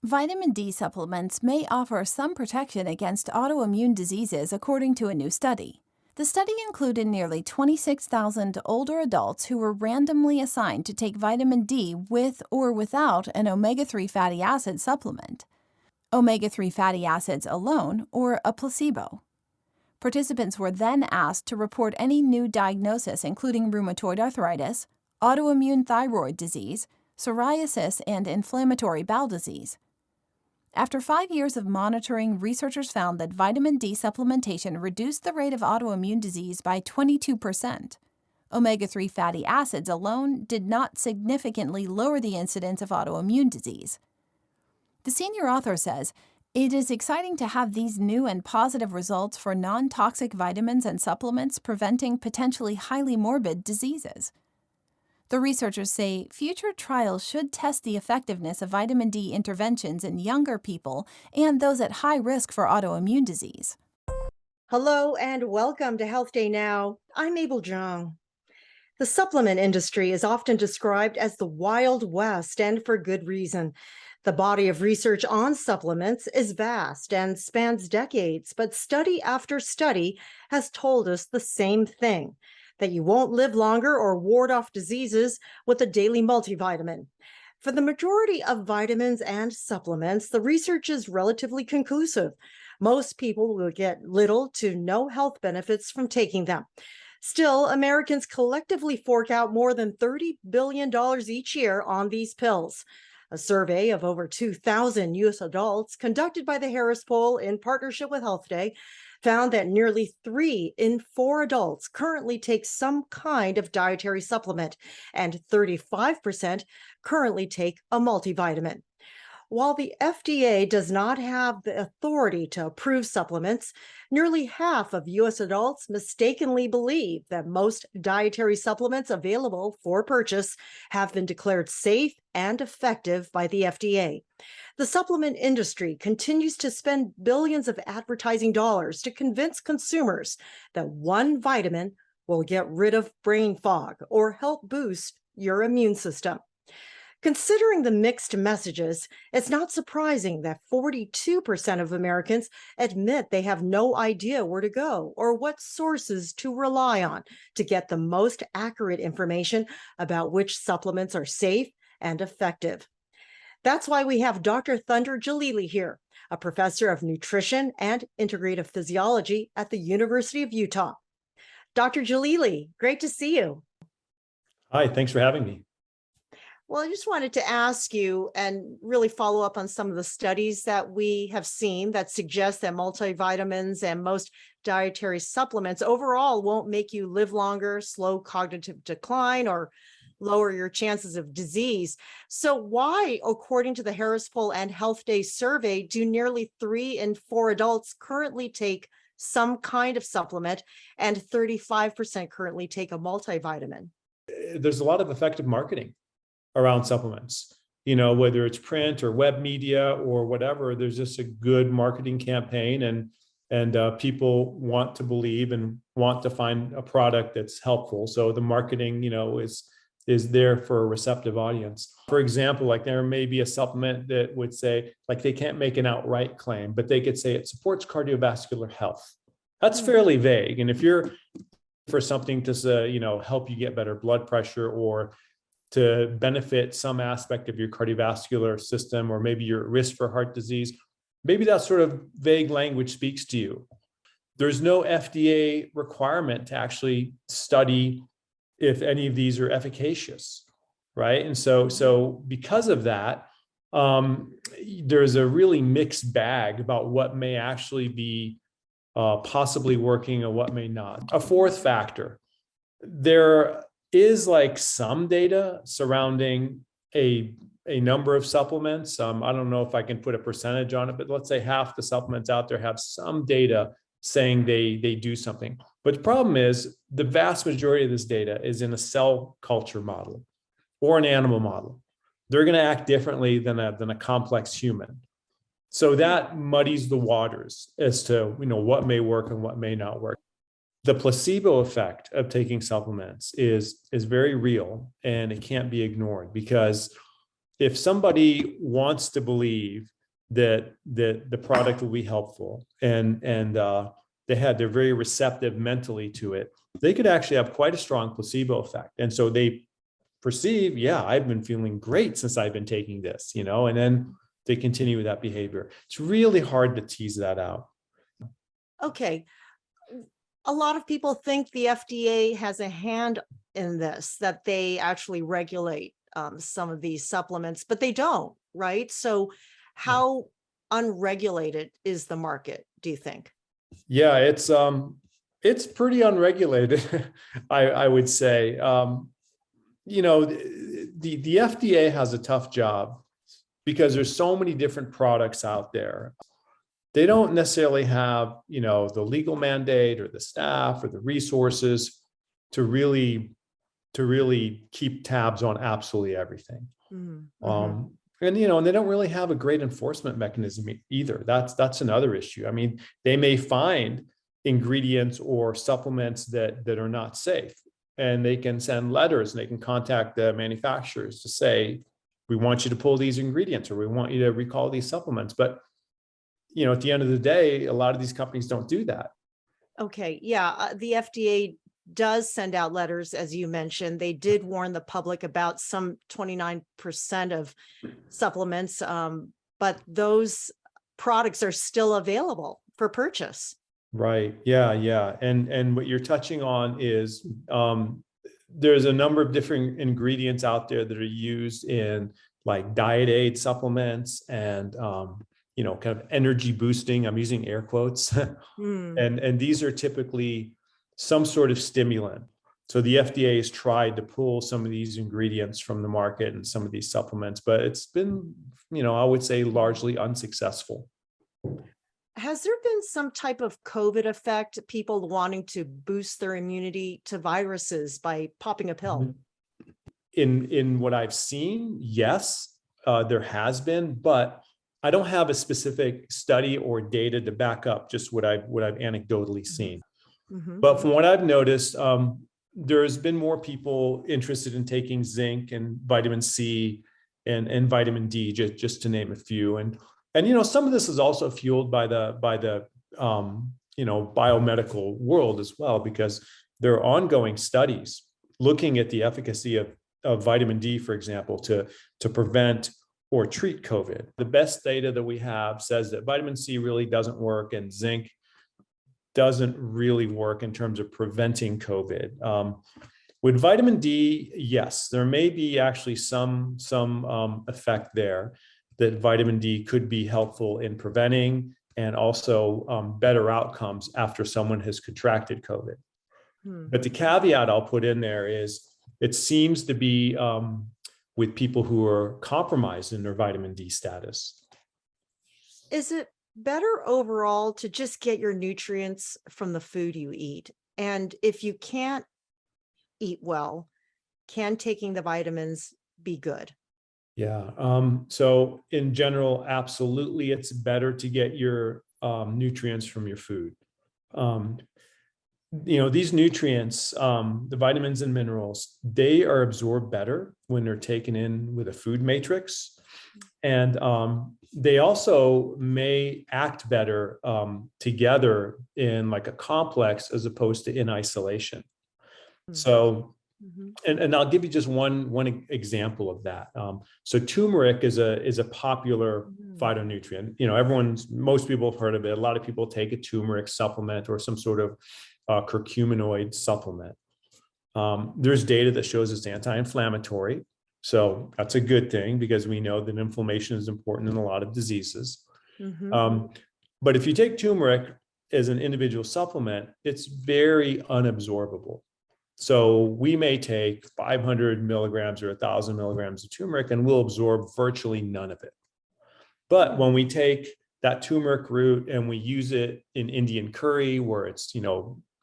Vitamin D supplements may offer some protection against autoimmune diseases, according to a new study. The study included nearly 26,000 older adults who were randomly assigned to take vitamin D with or without an omega-3 fatty acid supplement, omega-3 fatty acids alone, or a placebo. Participants were then asked to report any new diagnosis, including rheumatoid arthritis, autoimmune thyroid disease, psoriasis, and inflammatory bowel disease. After 5 years of monitoring, researchers found that vitamin D supplementation reduced the rate of autoimmune disease by 22%. Omega-3 fatty acids alone did not significantly lower the incidence of autoimmune disease. The senior author says, "It is exciting to have these new and positive results for non-toxic vitamins and supplements preventing potentially highly morbid diseases." The researchers say future trials should test the effectiveness of vitamin D interventions in younger people and those at high risk for autoimmune disease. Hello and welcome to Health Day Now. I'm Mabel Jung. The supplement industry is often described as the Wild West, and for good reason. The body of research on supplements is vast and spans decades, but study after study has told us the same thing, that you won't live longer or ward off diseases with a daily multivitamin. For the majority of vitamins and supplements, the research is relatively conclusive. Most people will get little to no health benefits from taking them. Still, Americans collectively fork out more than $30 billion each year on these pills. A survey of over 2,000 U.S. adults conducted by the Harris Poll in partnership with Health Day found that nearly 3 in 4 adults currently take some kind of dietary supplement, and 35% currently take a multivitamin. While the FDA does not have the authority to approve supplements, nearly half of U.S. adults mistakenly believe that most dietary supplements available for purchase have been declared safe and effective by the FDA. The supplement industry continues to spend billions of advertising dollars to convince consumers that one vitamin will get rid of brain fog or help boost your immune system. Considering the mixed messages, it's not surprising that 42% of Americans admit they have no idea where to go or what sources to rely on to get the most accurate information about which supplements are safe and effective. That's why we have Dr. Thunder Jalili here, a professor of nutrition and integrative physiology at the University of Utah. Dr. Jalili, great to see you. Hi, thanks for having me. Well, I just wanted to ask you and really follow up on some of the studies that we have seen that suggest that multivitamins and most dietary supplements overall won't make you live longer, slow cognitive decline, or lower your chances of disease. So why, according to the Harris Poll and Health Day survey, do nearly 3 in 4 adults currently take some kind of supplement and 35% currently take a multivitamin? There's a lot of effective marketing around supplements, whether it's print or web media or whatever. There's just a good marketing campaign, and people want to believe and want to find a product that's helpful. So the marketing, is there for a receptive audience. For example, like there may be a supplement that would say, like they can't make an outright claim, but they could say it supports cardiovascular health. That's fairly vague. And if you're for something to, help you get better blood pressure or to benefit some aspect of your cardiovascular system, or maybe you're at risk for heart disease, maybe that sort of vague language speaks to you. There's no FDA requirement to actually study if any of these are efficacious, right? And so because of that, there's a really mixed bag about what may actually be possibly working and what may not. A fourth factor, there is like some data surrounding a number of supplements. I don't know if I can put a percentage on it, but let's say half the supplements out there have some data saying they do something. But the problem is the vast majority of this data is in a cell culture model or an animal model. They're going to act differently than a complex human. So that muddies the waters as to what may work and what may not work. the placebo effect of taking supplements is very real, and it can't be ignored, because if somebody wants to believe that the product will be helpful, and they're very receptive mentally to it, they could actually have quite a strong placebo effect. And so they perceive, yeah, I've been feeling great since I've been taking this, and then they continue with that behavior. It's really hard to tease that out. Okay. A lot of people think the FDA has a hand in this, that they actually regulate some of these supplements, but they don't, right? So how unregulated is the market, do you think? Yeah, it's pretty unregulated, I would say. The FDA has a tough job because there's so many different products out there. They don't necessarily have, the legal mandate or the staff or the resources to really keep tabs on absolutely everything. Mm-hmm. And they don't really have a great enforcement mechanism either. That's another issue. I mean, they may find ingredients or supplements that are not safe, and they can send letters and they can contact the manufacturers to say, we want you to pull these ingredients, or we want you to recall these supplements. But at the end of the day, a lot of these companies don't do that. Okay. Yeah. The FDA does send out letters, as you mentioned. They did warn the public about some 29% of supplements, but those products are still available for purchase. Right. Yeah. Yeah. And what you're touching on is there's a number of different ingredients out there that are used in like diet aid supplements and kind of energy boosting. I'm using air quotes. And these are typically some sort of stimulant. So the FDA has tried to pull some of these ingredients from the market and some of these supplements, but it's been, I would say largely unsuccessful. Has there been some type of COVID effect, people wanting to boost their immunity to viruses by popping a pill? In what I've seen, yes, there has been, but I don't have a specific study or data to back up just what I've anecdotally seen. But from what I've noticed, there's been more people interested in taking zinc and vitamin C and vitamin D, just to name a few. And some of this is also fueled by the biomedical world as well, because there are ongoing studies looking at the efficacy of vitamin D, for example, to prevent or treat COVID. The best data that we have says that vitamin C really doesn't work, and zinc doesn't really work in terms of preventing COVID. With vitamin D, yes, there may be actually some effect there, that vitamin D could be helpful in preventing and also better outcomes after someone has contracted COVID. But the caveat I'll put in there is it seems to be with people who are compromised in their vitamin D status. Is it better overall to just get your nutrients from the food you eat? And if you can't eat well, can taking the vitamins be good? Yeah. So in general, absolutely, it's better to get your nutrients from your food. These nutrients, the vitamins and minerals, they are absorbed better when they're taken in with a food matrix. And they also may act better together in like a complex as opposed to in isolation. So, and I'll give you just one example of that. So turmeric is a popular phytonutrient. Most people have heard of it. A lot of people take a turmeric supplement or some sort of curcuminoid supplement. There's data that shows it's anti-inflammatory. So that's a good thing, because we know that inflammation is important in a lot of diseases. But if you take turmeric as an individual supplement, it's very unabsorbable. So we may take 500 milligrams or 1,000 milligrams of turmeric and we'll absorb virtually none of it. But when we take that turmeric root and we use it in Indian curry, where it's,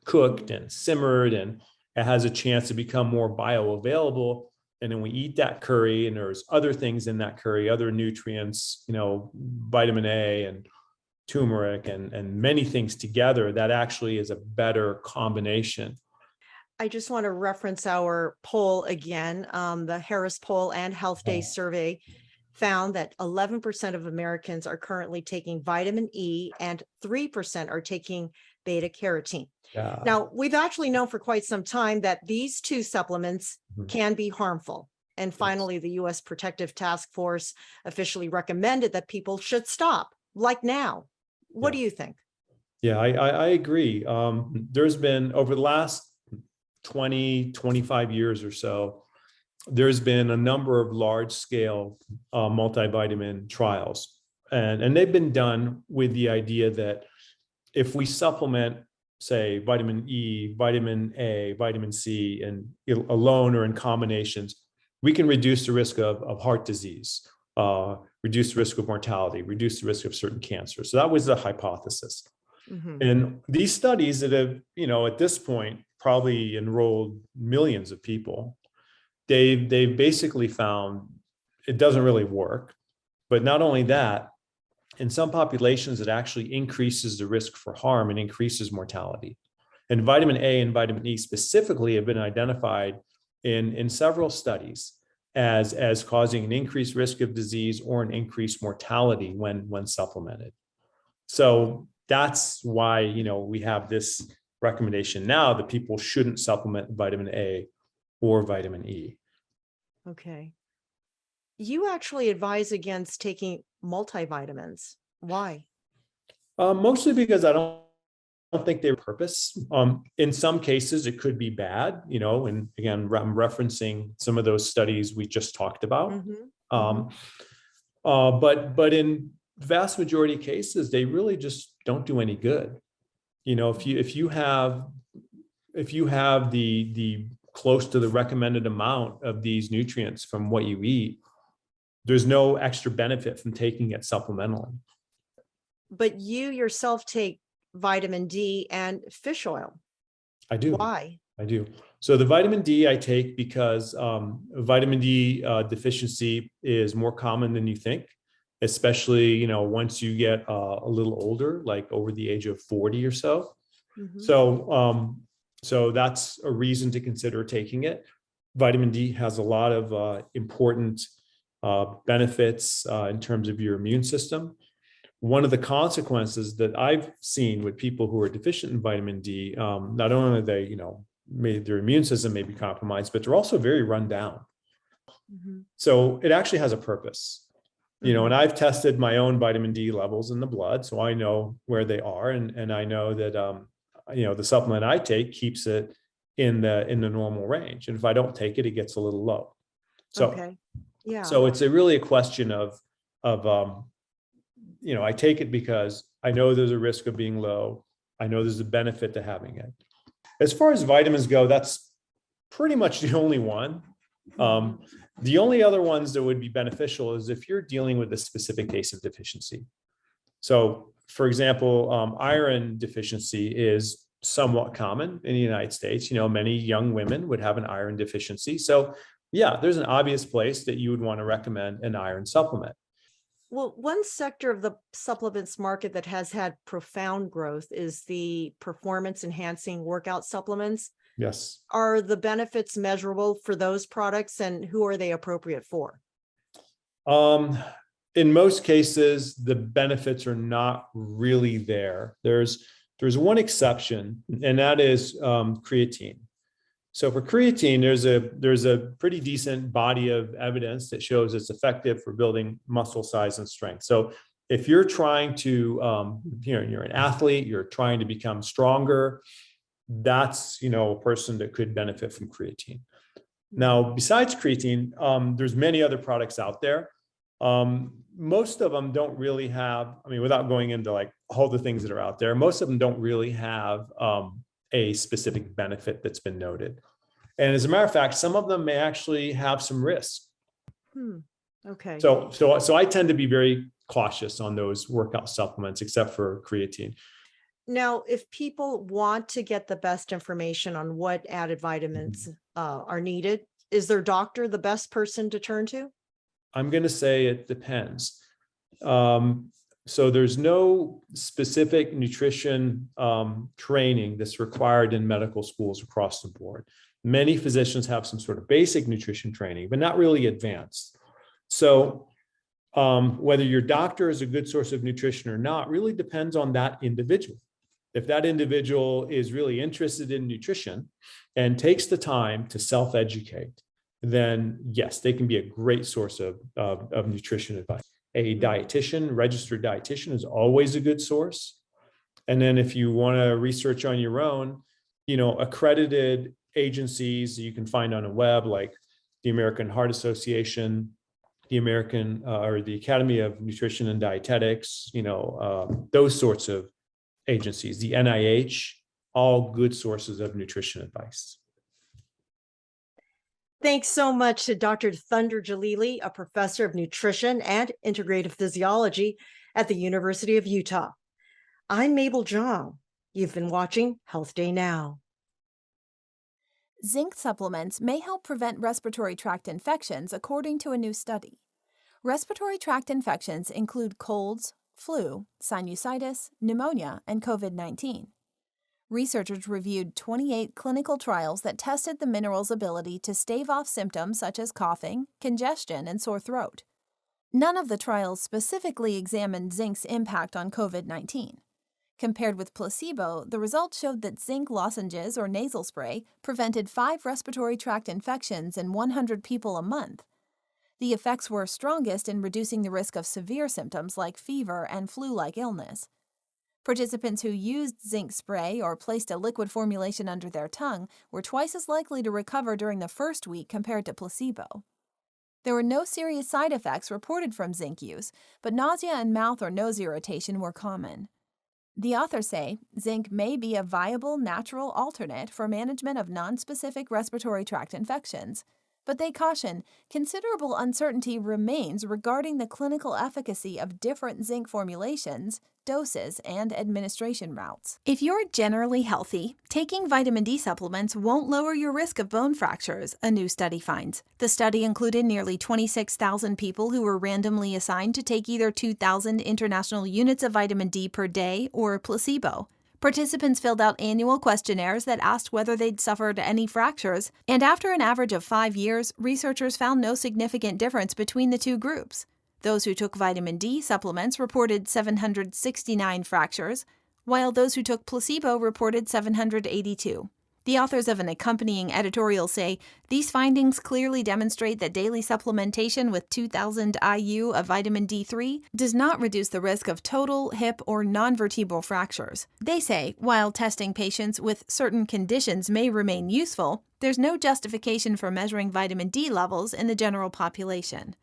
cooked and simmered and it has a chance to become more bioavailable, and then we eat that curry and there's other things in that curry, other nutrients, vitamin A and turmeric and many things together, that actually is a better combination. I just want to reference our poll again. The Harris poll and Health Day survey found that 11% of Americans are currently taking vitamin E and 3% are taking beta carotene. Yeah. Now, we've actually known for quite some time that these two supplements Mhm. can be harmful. And finally, the U.S. Protective Task Force officially recommended that people should stop, like now. What do you think? Yeah, I agree. There's been, over the last 20, 25 years or so, there's been a number of large scale multivitamin trials. And they've been done with the idea that if we supplement, say, vitamin E, vitamin A, vitamin C, and alone or in combinations, we can reduce the risk of heart disease, reduce the risk of mortality, reduce the risk of certain cancers. So that was the hypothesis. Mhm. And these studies that have, at this point, probably enrolled millions of people, they've basically found it doesn't really work. But not only that, in some populations, it actually increases the risk for harm and increases mortality. And vitamin A and vitamin E specifically have been identified in several studies as causing an increased risk of disease or an increased mortality when supplemented. So that's why, we have this recommendation now that people shouldn't supplement vitamin A or vitamin E. Okay. You actually advise against taking multivitamins. Why? Mostly because I don't think they're purpose. In some cases, it could be bad, and again, I'm referencing some of those studies we just talked about. Mhm. But in vast majority of cases, they really just don't do any good. If you have the close to the recommended amount of these nutrients from what you eat, there's no extra benefit from taking it supplementally. But you yourself take vitamin D and fish oil. I do. Why? I do. So the vitamin D I take because vitamin D deficiency is more common than you think, especially, once you get a little older, like over the age of 40 or so. Mhm. So that's a reason to consider taking it. Vitamin D has a lot of important benefits in terms of your immune system. One of the consequences that I've seen with people who are deficient in vitamin D, not only are they, their immune system may be compromised, but they're also very run down. Mhm. So it actually has a purpose, Mhm. and I've tested my own vitamin D levels in the blood, so I know where they are, and I know that the supplement I take keeps it in the normal range, and if I don't take it, it gets a little low. So Okay. Yeah. so it's really a question of I take it because I know there's a risk of being low. I know there's a benefit to having it. As far as vitamins go, that's pretty much the only one. The only other ones that would be beneficial is if you're dealing with a specific case of deficiency. So, for example, iron deficiency is somewhat common in the United States. Many young women would have an iron deficiency. So, yeah, there's an obvious place that you would want to recommend an iron supplement. Well, one sector of the supplements market that has had profound growth is the performance enhancing workout supplements. Yes. Are the benefits measurable for those products, and who are they appropriate for? In most cases, the benefits are not really there. There's one exception, and that is creatine. So for creatine, there's a pretty decent body of evidence that shows it's effective for building muscle size and strength. So if you're trying to, you're an athlete, you're trying to become stronger, that's, a person that could benefit from creatine. Now, besides creatine, there's many other products out there. Most of them don't really have, without going into like all the things that are out there, most of them don't really have a specific benefit that's been noted. And as a matter of fact, some of them may actually have some risk. Okay. So I tend to be very cautious on those workout supplements, except for creatine. Now, if people want to get the best information on what added vitamins are needed, is their doctor the best person to turn to? I'm going to say it depends. So there's no specific nutrition training that's required in medical schools across the board. Many physicians have some sort of basic nutrition training, but not really advanced. So whether your doctor is a good source of nutrition or not really depends on that individual. If that individual is really interested in nutrition and takes the time to self-educate, then yes, they can be a great source of nutrition advice. A dietitian, registered dietitian, is always a good source. And then if you want to research on your own, accredited agencies you can find on a web, like the American Heart Association, the American or the Academy of Nutrition and Dietetics, those sorts of agencies, the NIH, all good sources of nutrition advice. Thanks so much to Dr. Thunder Jalili, a professor of nutrition and integrative physiology at the University of Utah. I'm Mabel Zhang. You've been watching Health Day Now. Zinc supplements may help prevent respiratory tract infections, according to a new study. Respiratory tract infections include colds, flu, sinusitis, pneumonia, and COVID-19. Researchers reviewed 28 clinical trials that tested the mineral's ability to stave off symptoms such as coughing, congestion, and sore throat. None of the trials specifically examined zinc's impact on COVID-19. Compared with placebo, the results showed that zinc lozenges or nasal spray prevented 5 respiratory tract infections in 100 people a month. The effects were strongest in reducing the risk of severe symptoms like fever and flu-like illness. Participants who used zinc spray or placed a liquid formulation under their tongue were twice as likely to recover during the first week compared to placebo. There were no serious side effects reported from zinc use, but nausea and mouth or nose irritation were common. The authors say zinc may be a viable natural alternate for management of nonspecific respiratory tract infections, but they caution considerable uncertainty remains regarding the clinical efficacy of different zinc formulations, doses, and administration routes. If you're generally healthy, taking vitamin D supplements won't lower your risk of bone fractures, a new study finds. The study included nearly 26,000 people who were randomly assigned to take either 2,000 international units of vitamin D per day or placebo. Participants filled out annual questionnaires that asked whether they'd suffered any fractures, and after an average of 5 years, researchers found no significant difference between the two groups. Those who took vitamin D supplements reported 769 fractures, while those who took placebo reported 782. The authors of an accompanying editorial say, these findings clearly demonstrate that daily supplementation with 2,000 IU of vitamin D3 does not reduce the risk of total, hip, or non-vertebral fractures. They say, while testing patients with certain conditions may remain useful, there's no justification for measuring vitamin D levels in the general population.